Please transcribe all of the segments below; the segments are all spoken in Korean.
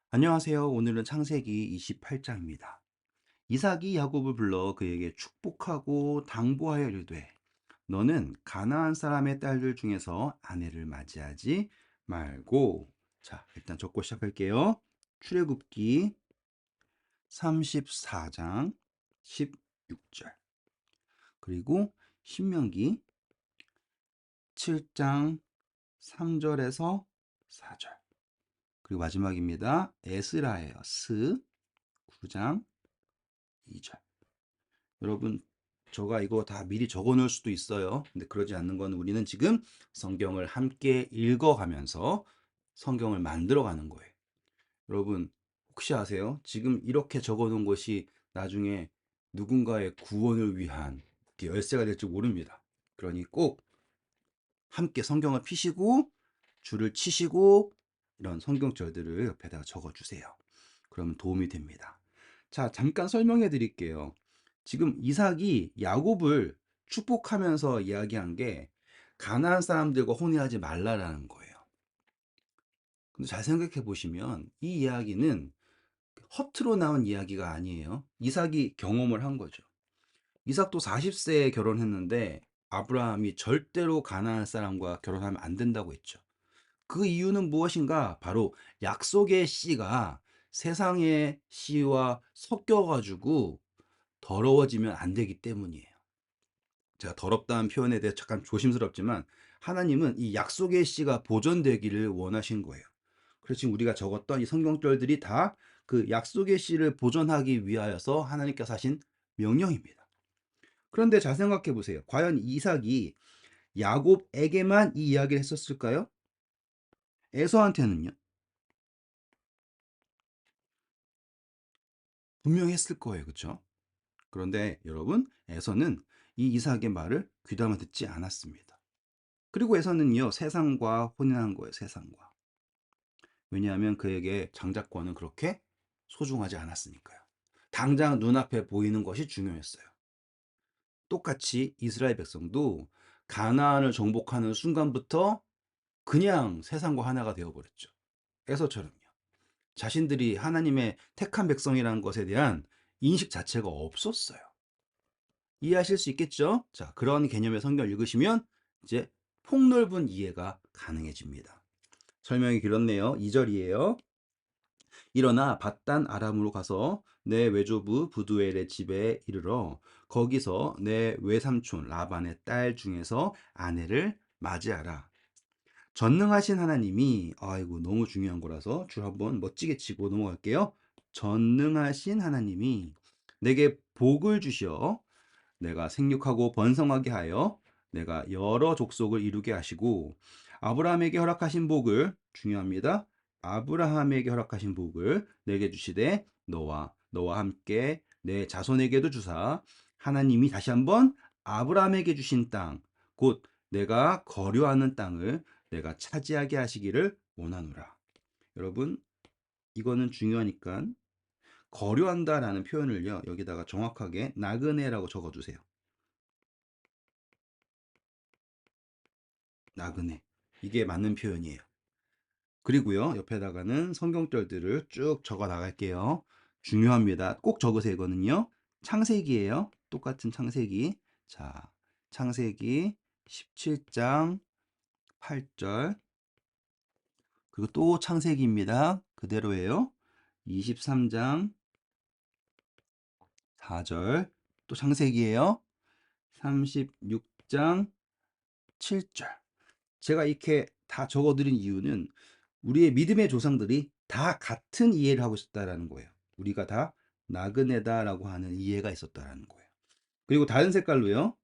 안녕하세요. 오늘은 창세기 28장입니다. 이삭이 야곱을 불러 그에게 축복하고 당부하여 이르되 너는 가나안 사람의 딸들 중에서 아내를 맞이하지 말고. 자, 일단 적고 시작할게요. 출애굽기 34장 16절, 그리고 신명기 7장 3절에서 4절, 그리고 마지막입니다. 에스라예요. 스 9장 2절. 여러분, 저가 이거 다 미리 적어 놓을 수도 있어요. 근데 그러지 않는 건 우리는 지금 성경을 함께 읽어가면서 성경을 만들어 가는 거예요. 여러분, 혹시 아세요? 지금 이렇게 적어 놓은 것이 나중에 누군가의 구원을 위한 열쇠가 될지 모릅니다. 그러니 꼭 함께 성경을 피시고 줄을 치시고 이런 성경절들을 옆에다가 적어 주세요. 그러면 도움이 됩니다. 자, 잠깐 설명해 드릴게요. 지금 이삭이 야곱을 축복하면서 이야기한 게 가나안 사람들과 혼인하지 말라라는 거예요. 근데 잘 생각해 보시면 이 이야기는 허투루 나온 이야기가 아니에요. 이삭이 경험을 한 거죠. 이삭도 40세에 결혼했는데 아브라함이 절대로 가나안 사람과 결혼하면 안 된다고 했죠. 그 이유는 무엇인가? 바로 약속의 씨가 세상의 씨와 섞여가지고 더러워지면 안 되기 때문이에요. 제가 더럽다는 표현에 대해 잠깐 조심스럽지만 하나님은 이 약속의 씨가 보존되기를 원하신 거예요. 그래서 지금 우리가 적었던 이 성경절들이 다 그 약속의 씨를 보존하기 위하여서 하나님께서 하신 명령입니다. 그런데 잘 생각해 보세요. 과연 이삭이 야곱에게만 이 이야기를 했었을까요? 에서한테는요? 분명히 했을 거예요. 그렇죠? 그런데 여러분, 에서는 이 이삭의 말을 귀담아 듣지 않았습니다. 그리고 에서는요, 세상과 혼인한 거예요. 세상과. 왜냐하면 그에게 장자권은 그렇게 소중하지 않았으니까요. 당장 눈앞에 보이는 것이 중요했어요. 똑같이 이스라엘 백성도 가나안을 정복하는 순간부터 그냥 세상과 하나가 되어버렸죠. 에서처럼요. 자신들이 하나님의 택한 백성이라는 것에 대한 인식 자체가 없었어요. 이해하실 수 있겠죠? 자, 그런 개념의 성경을 읽으시면 이제 폭넓은 이해가 가능해집니다. 설명이 길었네요. 2절이에요. 일어나 밧단 아람으로 가서 내 외조부 부두엘의 집에 이르러 거기서 내 외삼촌 라반의 딸 중에서 아내를 맞이하라. 전능하신 하나님이, 아이고 너무 중요한 거라서 줄 한번 멋지게 치고 넘어갈게요. 전능하신 하나님이 내게 복을 주시어 내가 생육하고 번성하게 하여 내가 여러 족속을 이루게 하시고 아브라함에게 허락하신 복을, 중요합니다. 아브라함에게 허락하신 복을 내게 주시되 너와 함께 내 자손에게도 주사 하나님이 다시 한번 아브라함에게 주신 땅, 곧 내가 거류하는 땅을 내가 차지하게 하시기를 원하노라. 여러분, 이거는 중요하니까 거류한다라는 표현을요, 여기다가 정확하게 나그네라고 적어주세요. 나그네. 이게 맞는 표현이에요. 그리고요, 옆에다가는 성경절들을 쭉 적어 나갈게요. 중요합니다. 꼭 적으세요, 이거는요. 창세기예요. 똑같은 창세기. 자, 창세기 17장 8절. 그리고 또 창세기입니다. 그대로예요. 23장 4절. 또 창세기예요. 36장 7절. 제가 이렇게 다 적어드린 이유는 우리의 믿음의 조상들이 다 같은 이해를 하고 있었다라는 거예요. 우리가 다 나그네다라고 하는 이해가 있었다라는 거예요. 그리고 다른 색깔로요.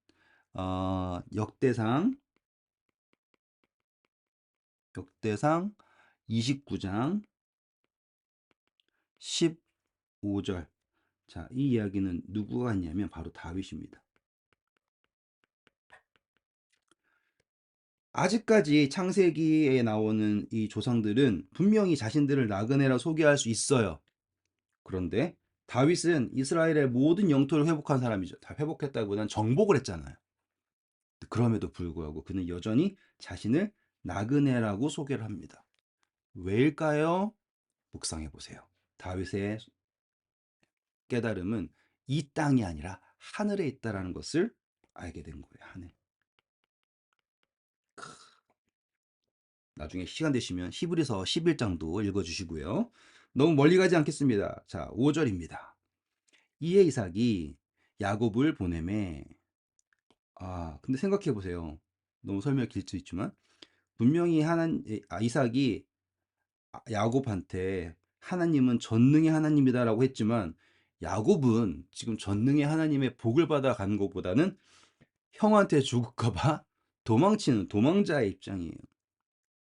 역대상 29장 15절. 자, 이 이야기는 누구가 했냐면 바로 다윗입니다. 아직까지 창세기에 나오는 이 조상들은 분명히 자신들을 나그네라 소개할 수 있어요. 그런데 다윗은 이스라엘의 모든 영토를 회복한 사람이죠. 다 회복했다기보다는 정복을 했잖아요. 그럼에도 불구하고 그는 여전히 자신을 나그네라고 소개를 합니다. 왜일까요? 묵상해 보세요. 다윗의 깨달음은 이 땅이 아니라 하늘에 있다라는 것을 알게 된 거예요. 하늘. 나중에 시간 되시면 히브리서 11장도 읽어주시고요. 너무 멀리 가지 않겠습니다. 자, 5절입니다. 이에 이삭이 야곱을 보내매. 근데 생각해 보세요. 너무 설명이 길 수 있지만 분명히 이삭이 야곱한테 하나님은 전능의 하나님이다라고 했지만 야곱은 지금 전능의 하나님의 복을 받아 가는 것보다는 형한테 죽을까 봐 도망치는 도망자의 입장이에요.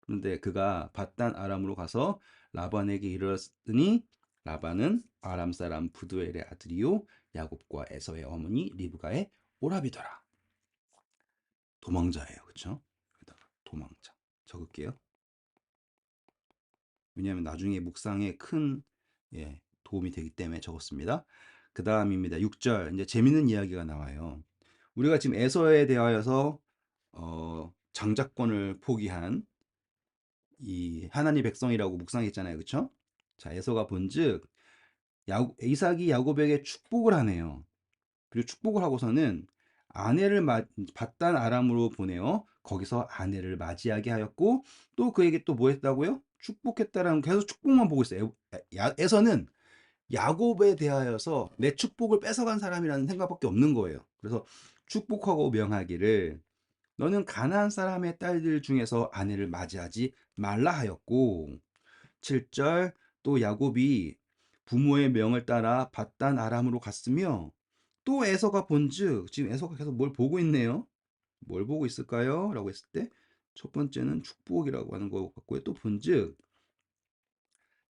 그런데 그가 밧단 아람으로 가서 라반에게 이르렀으니 라반은 아람 사람 부두엘의 아들이요 야곱과 에서의 어머니 리브가의 오라비더라. 도망자예요. 그렇죠? 여기다가 도망자 적을게요. 왜냐하면 나중에 묵상에 큰 도움이 되기 때문에 적었습니다. 그 다음입니다. 6절 이제 재밌는 이야기가 나와요. 우리가 지금 에서에 대하여서 장자권을 포기한 이 하나님 백성이라고 묵상했잖아요. 그렇죠? 자, 에서가 본즉 이삭이 야곱에게 축복을 하네요. 그리고 축복을 하고서는 밧단 아람으로 보내어 거기서 아내를 맞이하게 하였고 또 그에게 또 뭐 했다고요? 축복했다라는 계속 축복만 보고 있어요. 에서는 야곱에 대하여서 내 축복을 뺏어간 사람이라는 생각밖에 없는 거예요. 그래서 축복하고 명하기를 너는 가나안 사람의 딸들 중에서 아내를 맞이하지 말라 하였고 7절 또 야곱이 부모의 명을 따라 밧단 아람으로 갔으며 또 에서가 본즉 지금 에서가 계속 뭘 보고 있네요. 뭘 보고 있을까요? 라고 했을 때 첫 번째는 축복이라고 하는 것 같고요. 또 본즉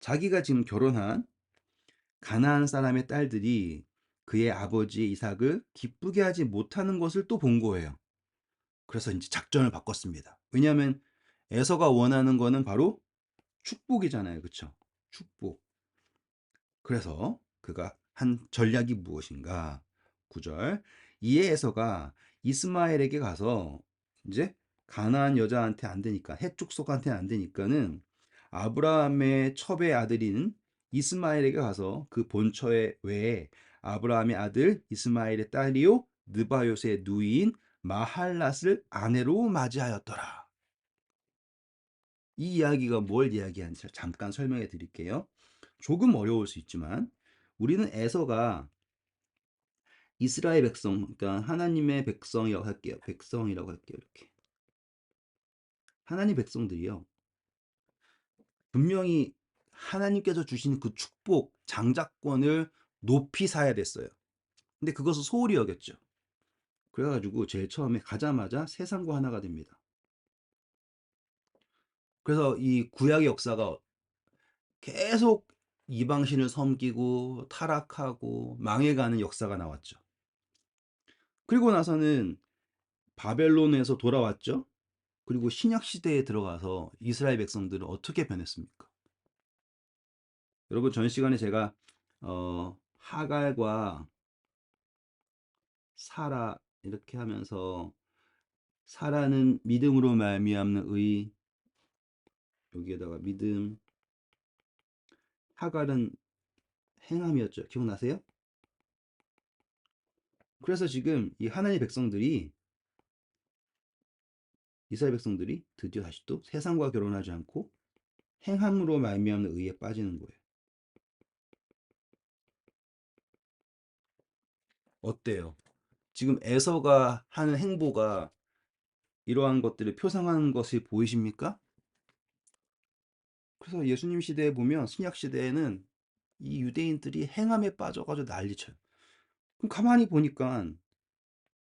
자기가 지금 결혼한 가나안 사람의 딸들이 그의 아버지 이삭을 기쁘게 하지 못하는 것을 또 본 거예요. 그래서 이제 작전을 바꿨습니다. 왜냐하면 에서가 원하는 거는 바로 축복이잖아요. 그렇죠? 축복. 그래서 그가 한 전략이 무엇인가? 9절. 이에 에서가 이스마엘에게 가서 이제 가나안 여자한테 안 되니까 해족속한테 안 되니까는 아브라함의 첩의 아들인 이스마엘에게 가서 그 본처의 외에 아브라함의 아들 이스마엘의 딸이요 느바요스의 누이인 마할랏을 아내로 맞이하였더라. 이 이야기가 뭘 이야기하는지 잠깐 설명해 드릴게요. 조금 어려울 수 있지만 우리는 에서가 이스라엘 백성, 그러니까 하나님의 백성이라고 할게요. 백성이라고 할게요. 이렇게. 하나님 백성들이요. 분명히 하나님께서 주신 그 축복, 장자권을 높이 사야 됐어요. 근데 그것을 소홀히 여겼죠. 그래가지고 제일 처음에 가자마자 세상과 하나가 됩니다. 그래서 이 구약의 역사가 계속 이방신을 섬기고 타락하고 망해가는 역사가 나왔죠. 그리고 나서는 바벨론에서 돌아왔죠. 그리고 신약 시대에 들어가서 이스라엘 백성들은 어떻게 변했습니까? 여러분 전 시간에 제가 하갈과 사라 이렇게 하면서 사라는 믿음으로 말미암는 의 여기에다가 믿음 하갈은 행함이었죠. 기억나세요? 그래서 지금 이 하나님의 백성들이 이스라엘 백성들이 드디어 다시 또 세상과 결혼하지 않고 행함으로 말미암는 의에 빠지는 거예요. 어때요? 지금 에서가 하는 행보가 이러한 것들을 표상하는 것이 보이십니까? 그래서 예수님 시대에 보면 신약 시대에는 이 유대인들이 행함에 빠져가지고 난리쳐요. 그럼 가만히 보니까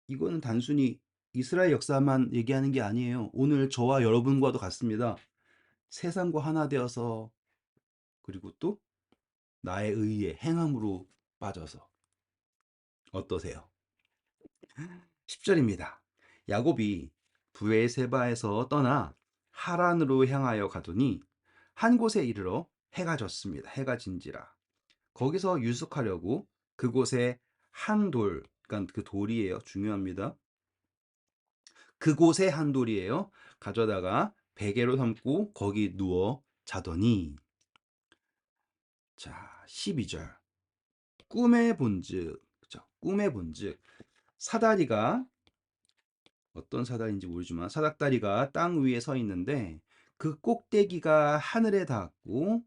이거는 단순히 이스라엘 역사만 얘기하는 게 아니에요. 오늘 저와 여러분과도 같습니다. 세상과 하나 되어서 그리고 또 나의 의에 행함으로 빠져서 어떠세요? 10절입니다. 야곱이 브에세바에서 떠나 하란으로 향하여 가더니 한 곳에 이르러 해가 졌습니다. 해가 진지라. 거기서 유숙하려고 그곳에 한 돌, 그러니까 그 돌이에요. 중요합니다. 그곳에 한 돌이에요. 가져다가 베개로 삼고 거기 누워 자더니 자, 12절. 꿈의 본즉, 그죠? 꿈의 본즉, 사다리가 어떤 사다리인지 모르지만 사닥다리가 땅 위에 서 있는데 그 꼭대기가 하늘에 닿았고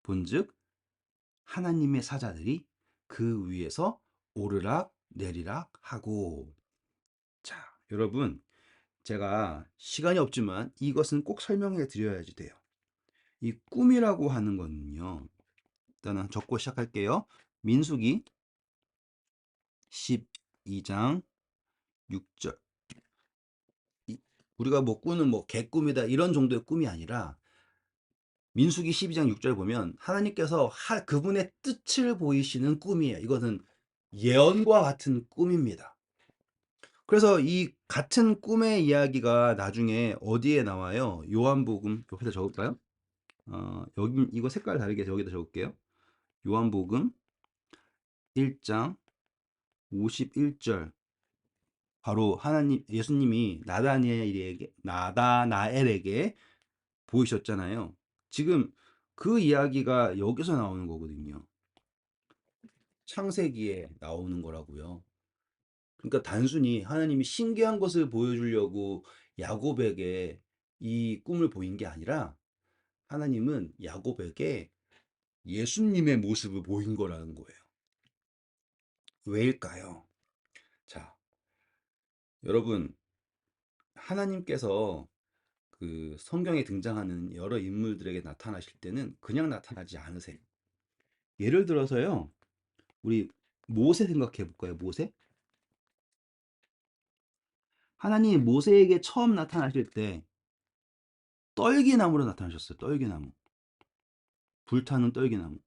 본즉 하나님의 사자들이 그 위에서 오르락 내리락 하고. 자, 여러분, 제가 시간이 없지만 이것은 꼭 설명해 드려야지 돼요. 이 꿈이라고 하는 거는요. 일단은 적고 시작할게요. 민수기 12장 6절. 우리가 뭐 꾸는 뭐 개꿈이다 이런 정도의 꿈이 아니라 민수기 12장 6절 보면 하나님께서 그분의 뜻을 보이시는 꿈이에요. 이것은 예언과 같은 꿈입니다. 그래서 이 같은 꿈의 이야기가 나중에 어디에 나와요? 요한복음, 옆에다 적을까요? 여기 이거 색깔 다르게 여기다 적을게요. 요한복음 1장 51절. 바로 예수님이 나다나엘에게 보이셨잖아요. 지금 그 이야기가 여기서 나오는 거거든요. 창세기에 나오는 거라고요. 그러니까 단순히 하나님이 신기한 것을 보여주려고 야곱에게 이 꿈을 보인 게 아니라 하나님은 야곱에게 예수님의 모습을 보인 거라는 거예요. 왜일까요? 자, 여러분, 하나님께서 그 성경에 등장하는 여러 인물들에게 나타나실 때는 그냥 나타나지 않으세요. 예를 들어서요, 우리 모세 생각해 볼까요? 모세? 하나님이 모세에게 처음 나타나실 때 떨기나무로 나타나셨어요. 떨기나무. 불타는 떨기나무.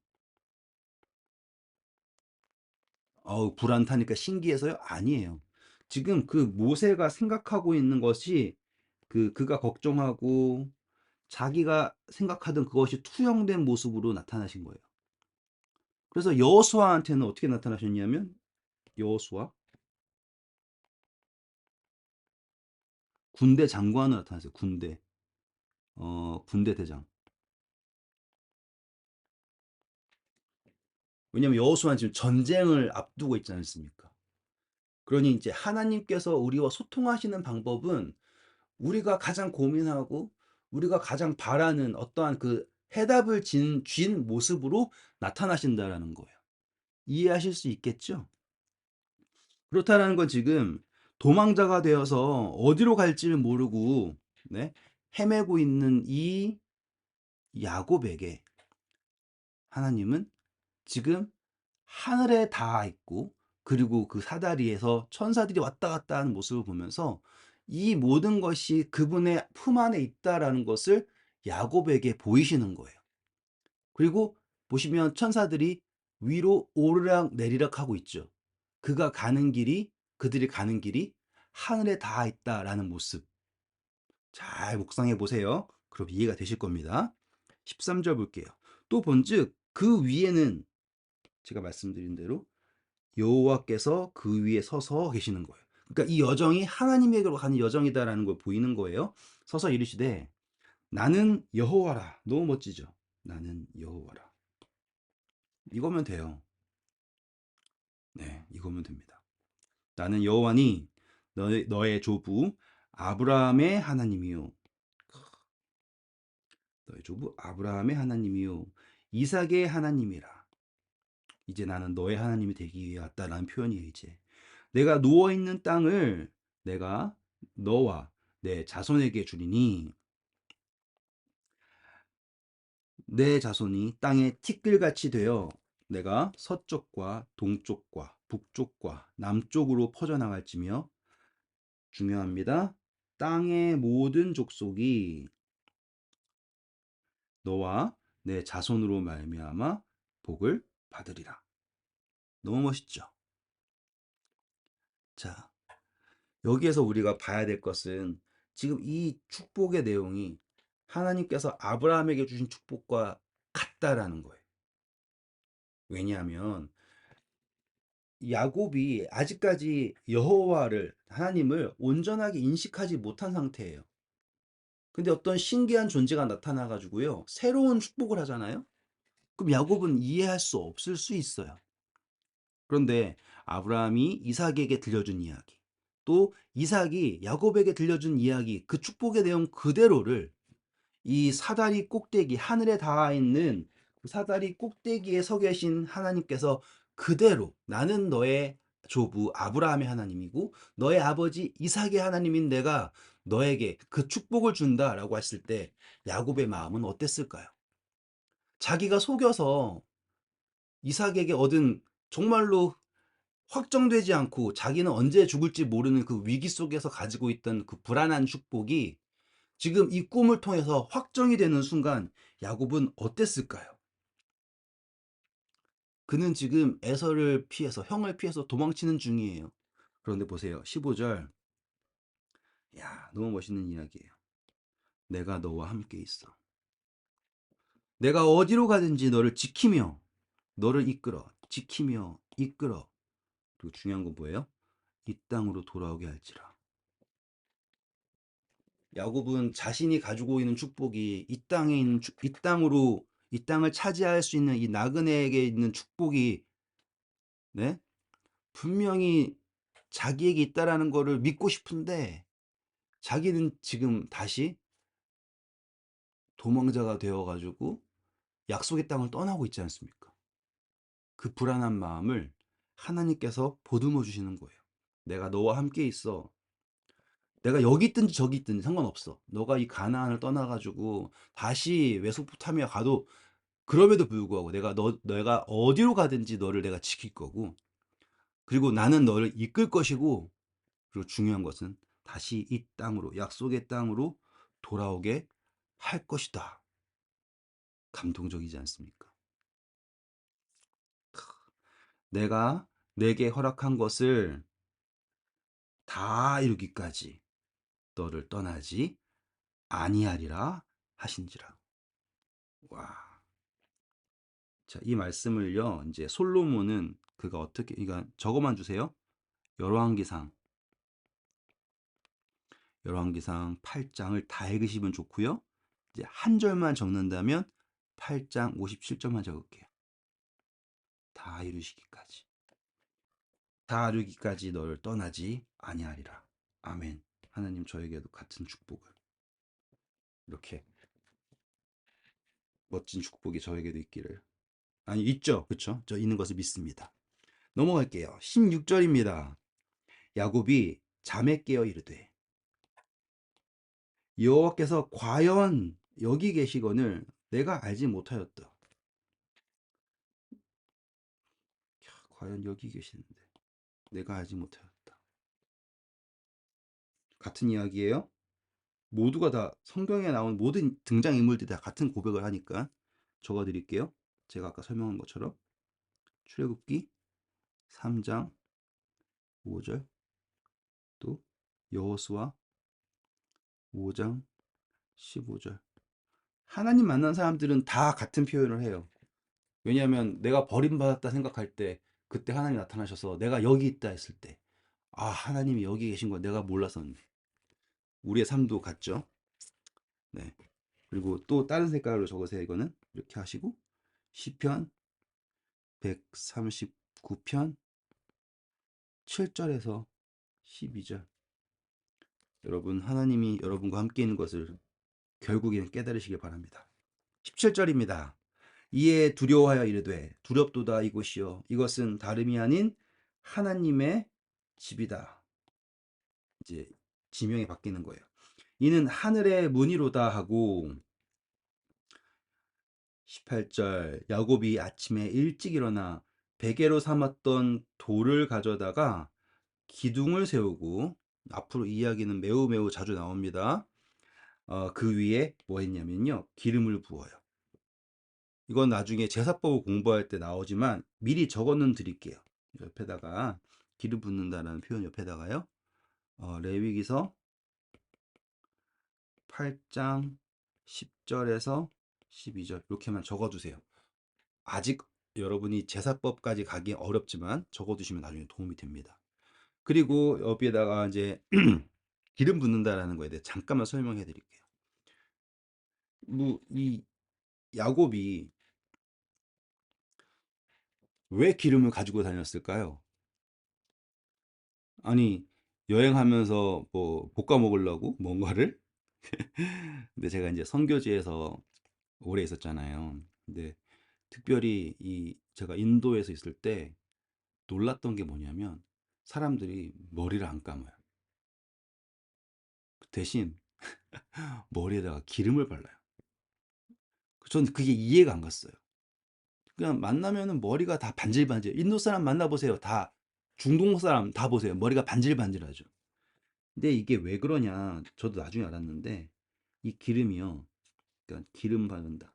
불 안 타니까 신기해서요? 아니에요. 지금 그 모세가 생각하고 있는 것이 그가 걱정하고 자기가 생각하던 그것이 투영된 모습으로 나타나신 거예요. 그래서 여호수아한테는 어떻게 나타나셨냐면 여호수아 군대 장관으로 나타났어요. 군대 대장. 왜냐면 여호수아는 지금 전쟁을 앞두고 있지 않습니까? 그러니 이제 하나님께서 우리와 소통하시는 방법은 우리가 가장 고민하고 우리가 가장 바라는 어떠한 그 해답을 쥔 모습으로 나타나신다라는 거예요. 이해하실 수 있겠죠? 그렇다라는 건 지금 도망자가 되어서 어디로 갈지를 모르고 네? 헤매고 있는 이 야곱에게 하나님은 지금 하늘에 닿아 있고 그리고 그 사다리에서 천사들이 왔다 갔다 하는 모습을 보면서 이 모든 것이 그분의 품 안에 있다라는 것을 야곱에게 보이시는 거예요. 그리고 보시면 천사들이 위로 오르락 내리락 하고 있죠. 그들이 가는 길이 하늘에 닿아 있다라는 모습. 잘 묵상해 보세요. 그럼 이해가 되실 겁니다. 13절 볼게요. 또 본즉 그 위에는 제가 말씀드린 대로 여호와께서 그 위에 서서 계시는 거예요. 그러니까 이 여정이 하나님에게로 가는 여정이다라는 걸 보이는 거예요. 서서 이르시되 나는 여호와라. 너무 멋지죠? 나는 여호와라. 이거면 돼요. 네, 이거면 됩니다. 나는 여호와니 너의 조부 아브라함의 하나님이요. 너의 조부 아브라함의 하나님이요. 이삭의 하나님이라. 이제 나는 너의 하나님이 되기 위해 왔다라는 표현이에요, 이제. 내가 누워 있는 땅을 내가 너와 내 자손에게 주리니 내 자손이 땅에 티끌같이 되어 내가 서쪽과 동쪽과 북쪽과 남쪽으로 퍼져나갈지며 중요합니다. 땅의 모든 족속이 너와 내 자손으로 말미암아 복을 받으리라. 너무 멋있죠? 자, 여기에서 우리가 봐야 될 것은 지금 이 축복의 내용이 하나님께서 아브라함에게 주신 축복과 같다라는 거예요. 왜냐하면 야곱이 아직까지 하나님을 온전하게 인식하지 못한 상태예요. 근데 어떤 신기한 존재가 나타나 가지고요. 새로운 축복을 하잖아요. 그럼 야곱은 이해할 수 없을 수 있어요. 그런데 아브라함이 이삭에게 들려준 이야기, 또 이삭이 야곱에게 들려준 이야기, 그 축복의 내용 그대로를 이 사다리 꼭대기, 하늘에 닿아 있는 그 사다리 꼭대기에 서 계신 하나님께서 그대로 나는 너의 조부 아브라함의 하나님이고 너의 아버지 이삭의 하나님인 내가 너에게 그 축복을 준다라고 했을 때 야곱의 마음은 어땠을까요? 자기가 속여서 이삭에게 얻은 정말로 확정되지 않고 자기는 언제 죽을지 모르는 그 위기 속에서 가지고 있던 그 불안한 축복이 지금 이 꿈을 통해서 확정이 되는 순간 야곱은 어땠을까요? 그는 지금 에서를 피해서 형을 피해서 도망치는 중이에요. 그런데 보세요. 15절. 야, 너무 멋있는 이야기예요. 내가 너와 함께 있어. 내가 어디로 가든지 너를 지키며 너를 이끌어 지키며 이끌어. 그리고 중요한 건 뭐예요? 이 땅으로 돌아오게 할지라. 야곱은 자신이 가지고 있는 축복이 이 땅에 있는 이 땅으로 이 땅을 차지할 수 있는 이 나그네에게 있는 축복이 네? 분명히 자기에게 있다라는 거를 믿고 싶은데 자기는 지금 다시 도망자가 되어 가지고 약속의 땅을 떠나고 있지 않습니까? 그 불안한 마음을 하나님께서 보듬어 주시는 거예요. 내가 너와 함께 있어. 내가 여기 있든지 저기 있든지 상관없어. 너가 이 가나안을 떠나 가지고 다시 메소포타미아 가도 그럼에도 불구하고 내가 어디로 가든지 너를 내가 지킬 거고 그리고 나는 너를 이끌 것이고 그리고 중요한 것은 다시 이 땅으로 약속의 땅으로 돌아오게 할 것이다. 감동적이지 않습니까? 내가 내게 허락한 것을 다 이루기까지 너를 떠나지 아니하리라 하신지라. 와. 자, 이 말씀을요. 이제 솔로몬은 그가 어떻게 그러니까 저거만 주세요. 열왕기상 8장을 다 읽으시면 좋고요. 이제 한 절만 적는다면 8장 57절만 적을게요. 다 이루시기까지. 다 이루기까지 너를 떠나지 아니하리라. 아멘. 하나님 저에게도 같은 축복을 이렇게 멋진 축복이 저에게도 있기를. 아니 있죠. 그렇죠? 저 있는 것을 믿습니다. 넘어갈게요. 16절입니다. 야곱이 잠에 깨어 이르되 여호와께서 과연 여기 계시거늘 내가 알지 못하였다. 과연 여기 계시는데 내가 알지 못하였다. 같은 이야기예요. 모두가 다 성경에 나온 모든 등장인물들이 다 같은 고백을 하니까 적어드릴게요. 제가 아까 설명한 것처럼 출애굽기 3장 5절 또 여호수아 5장 15절 하나님 만난 사람들은 다 같은 표현을 해요. 왜냐하면 내가 버림받았다 생각할 때 그때 하나님이 나타나셔서 내가 여기 있다 했을 때 아 하나님이 여기 계신 거 내가 몰랐었네. 우리의 삶도 같죠. 네. 그리고 또 다른 색깔로 적으세요. 이거는 이렇게 하시고 시편 139편 7절에서 12절 여러분 하나님이 여러분과 함께 있는 것을 결국에는 깨달으시길 바랍니다. 17절입니다. 이에 두려워하여 이르되 두렵도다 이곳이여 이것은 다름이 아닌 하나님의 집이다. 이제 지명이 바뀌는 거예요. 이는 하늘의 문이로다 하고 18절 야곱이 아침에 일찍 일어나 베개로 삼았던 돌을 가져다가 기둥을 세우고 앞으로 이 이야기는 매우 매우 자주 나옵니다. 그 위에 뭐 했냐면요. 기름을 부어요. 이건 나중에 제사법을 공부할 때 나오지만 미리 적어는 드릴게요. 옆에다가 기름 붓는다라는 표현 옆에다가요. 레위기서 8장 10절에서 12절 이렇게만 적어두세요. 아직 여러분이 제사법까지 가기 어렵지만 적어두시면 나중에 도움이 됩니다. 그리고 여기에다가 이제 기름 붓는다라는 거에 대해 잠깐만 설명해 드릴게요. 뭐 이 야곱이 왜 기름을 가지고 다녔을까요? 아니, 여행하면서 뭐 볶아 먹으려고 뭔가를? 근데 제가 이제 선교지에서 오래 있었잖아요. 근데 특별히 이 제가 인도에서 있을 때 놀랐던 게 뭐냐면 사람들이 머리를 안 감아요. 대신 머리에다가 기름을 발라요. 전 그게 이해가 안 갔어요. 그냥 만나면은 머리가 다 반질반질. 인도 사람 만나보세요. 다 중동 사람 다 보세요. 머리가 반질반질하죠. 근데 이게 왜 그러냐? 저도 나중에 알았는데 이 기름이요. 그러니까 기름 바른다.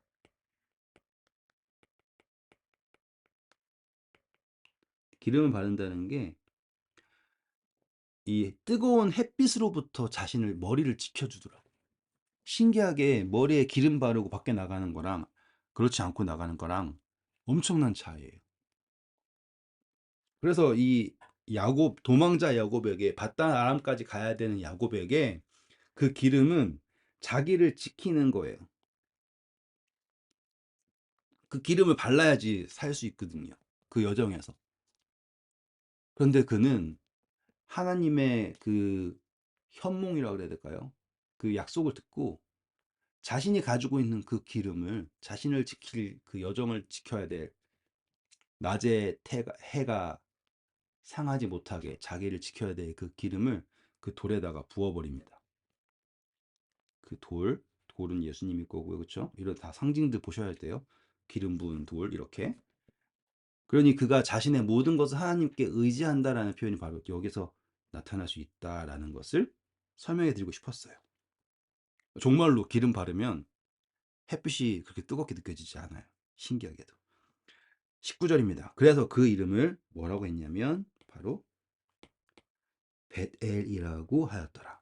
기름을 바른다는 게 이 뜨거운 햇빛으로부터 자신을 머리를 지켜주더라고. 신기하게 머리에 기름 바르고 밖에 나가는 거랑 그렇지 않고 나가는 거랑 엄청난 차이예요. 그래서 이 야곱 도망자 야곱에게 바단 아람까지 가야 되는 야곱에게 그 기름은 자기를 지키는 거예요. 그 기름을 발라야지 살 수 있거든요. 그 여정에서. 그런데 그는 하나님의 그 현몽이라고 그래야 될까요? 그 약속을 듣고 자신이 가지고 있는 그 기름을 자신을 지킬 그 여정을 지켜야 될 낮에 해가 상하지 못하게 자기를 지켜야 될 그 기름을 그 돌에다가 부어버립니다. 그 돌은 예수님일 거고요. 그렇죠? 이런 다 상징들 보셔야 돼요. 기름 부은 돌 이렇게. 그러니 그가 자신의 모든 것을 하나님께 의지한다라는 표현이 바로 여기서 나타날 수 있다라는 것을 설명해 드리고 싶었어요. 정말로 기름 바르면 햇빛이 그렇게 뜨겁게 느껴지지 않아요. 신기하게도. 19절입니다. 그래서 그 이름을 뭐라고 했냐면 바로 벳엘이라고 하였더라.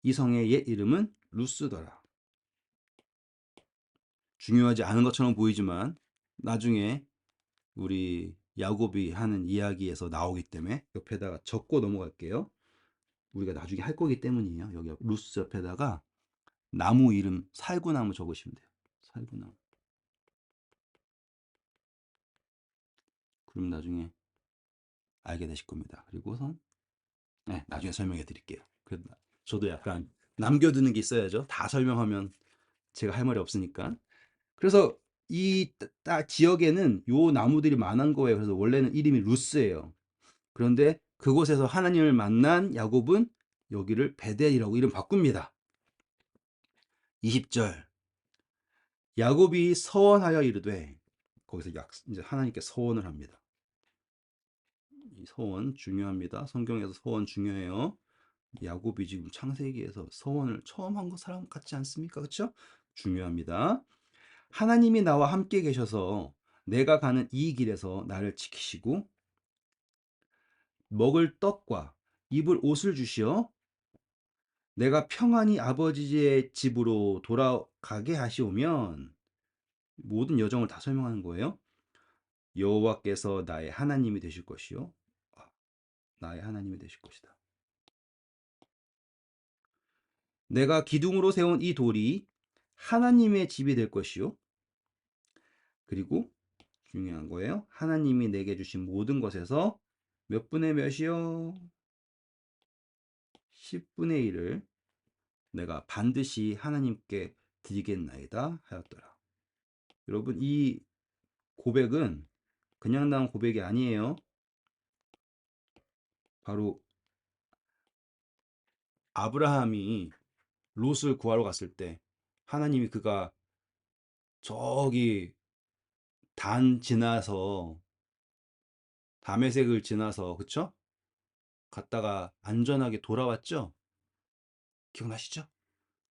이 성의 옛 이름은 루스더라. 중요하지 않은 것처럼 보이지만 나중에 우리 야곱이 하는 이야기에서 나오기 때문에 옆에다가 적고 넘어갈게요. 우리가 나중에 할 거기 때문이에요. 여기 루스 옆에다가 나무 이름 살구나무 적으시면 돼요. 살구나무. 그럼 나중에 알게 되실 겁니다. 그리고선 네, 나중에 설명해 드릴게요. 저도 약간 남겨두는 게 있어야죠. 다 설명하면 제가 할 말이 없으니까. 그래서 이 지역에는 요 나무들이 많은 거예요. 그래서 원래는 이름이 루스예요. 그런데 그곳에서 하나님을 만난 야곱은 여기를 베델이라고 이름 바꿉니다. 20절. 야곱이 서원하여 이르되 거기서 이제 하나님께 서원을 합니다. 이 서원 중요합니다. 성경에서 서원 중요해요. 야곱이 지금 창세기에서 서원을 처음 한 거 사람 같지 않습니까? 그렇죠? 중요합니다. 하나님이 나와 함께 계셔서 내가 가는 이 길에서 나를 지키시고 먹을 떡과 입을 옷을 주시어 내가 평안히 아버지의 집으로 돌아가게 하시오면 모든 여정을 다 설명하는 거예요. 여호와께서 나의 하나님이 되실 것이요. 나의 하나님이 되실 것이다. 내가 기둥으로 세운 이 돌이 하나님의 집이 될 것이요. 그리고 중요한 거예요. 하나님이 내게 주신 모든 것에서 몇 분의 몇이요? 10분의 1을 내가 반드시 하나님께 드리겠나이다 하였더라. 여러분, 이 고백은 그냥 나온 고백이 아니에요. 바로 아브라함이 롯을 구하러 갔을 때 하나님이 그가 저기 단 지나서 다메섹을 지나서 그쵸? 갔다가 안전하게 돌아왔죠? 기억나시죠?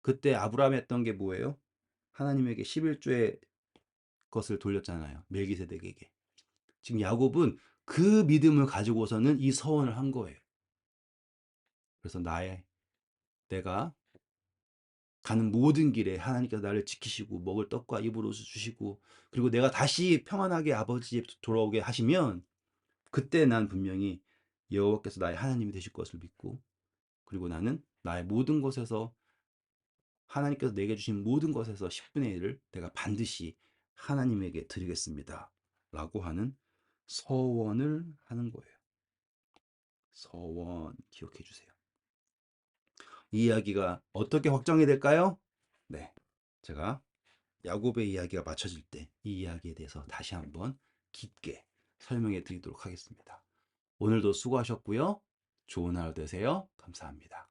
그때 아브라함이 했던 게 뭐예요? 하나님에게 11조의 것을 돌렸잖아요. 멜기세덱에게. 지금 야곱은 그 믿음을 가지고서는 이 서원을 한 거예요. 그래서 내가 가는 모든 길에 하나님께서 나를 지키시고 먹을 떡과 입을 옷을 주시고 그리고 내가 다시 평안하게 아버지 집 돌아오게 하시면 그때 난 분명히 여호와께서 나의 하나님이 되실 것을 믿고 그리고 나는 나의 모든 것에서 하나님께서 내게 주신 모든 것에서 10분의 1을 내가 반드시 하나님에게 드리겠습니다. 라고 하는 서원을 하는 거예요. 서원 기억해 주세요. 이 이야기가 어떻게 확정이 될까요? 네. 제가 야곱의 이야기가 맞춰질 때 이 이야기에 대해서 다시 한번 깊게 설명해 드리도록 하겠습니다. 오늘도 수고하셨고요. 좋은 하루 되세요. 감사합니다.